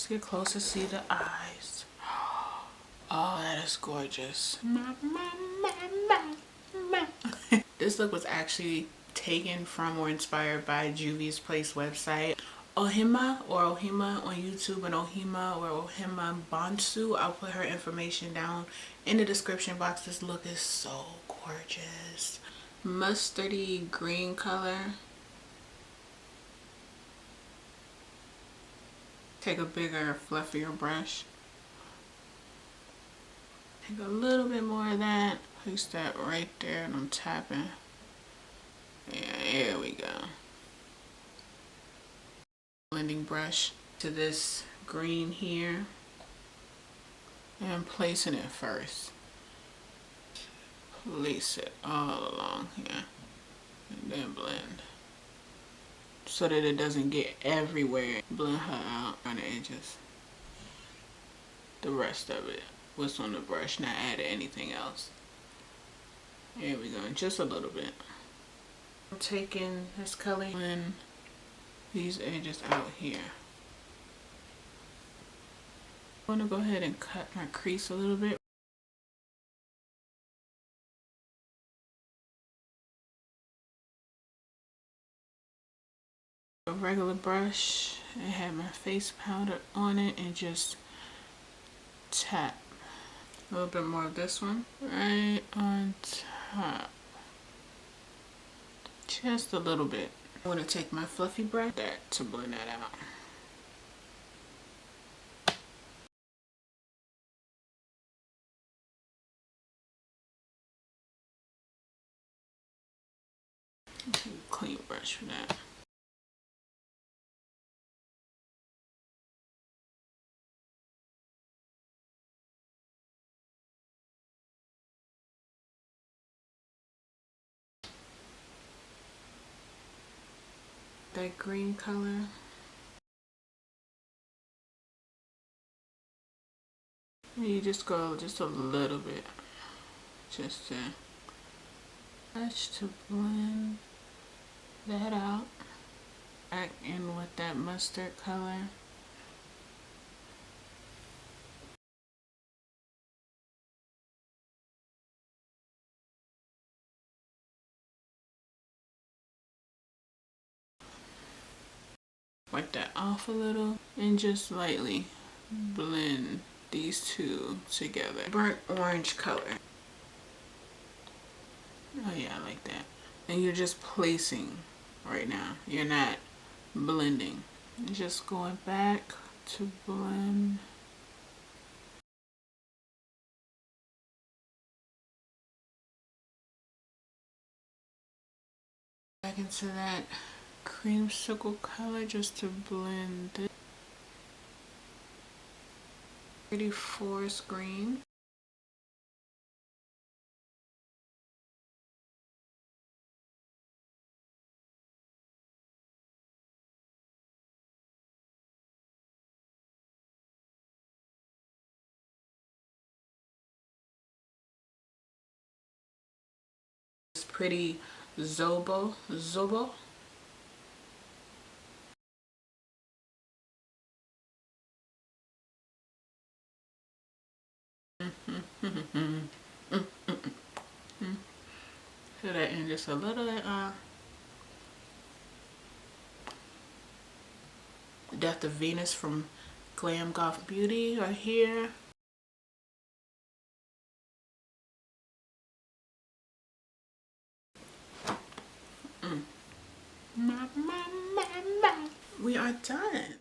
Let's get close to see the eyes. Oh, that is gorgeous. This look was actually taken from or inspired by Juvie's Place website. Ohima on YouTube, and Ohima or Ohima Bonsu. I'll put her information down in the description box. This look is so gorgeous. Mustardy green color. Take a bigger, fluffier brush. Take a little bit more of that. Place that right there, and I'm tapping. Yeah, here we go. Blending brush to this green here. And I'm placing it first. Place it all along here. And then blend. So that it doesn't get everywhere. Blend her out on the edges. The rest of it was on the brush, not added anything else. Here we go, just a little bit. I'm taking this color and these edges out here. I'm gonna go ahead and cut my crease a little bit. A regular brush, I have my face powder on it and just tap a little bit more of this one right on top, just a little bit. I'm going to take my fluffy brush to blend that out. Clean brush for that. That green color. And you just go just a little bit, just to touch to blend that out. Back in with that mustard color. Wipe that off a little and just lightly blend these two together. Burnt orange color. Oh yeah, I like that. And you're just placing right now. You're not blending. You're just going back to blend. Back into that creamsicle color just to blend it. Pretty forest green. It's pretty Zobo. Fill that in just a little bit. Death of Venus from Glam Goth Beauty right here. We are done.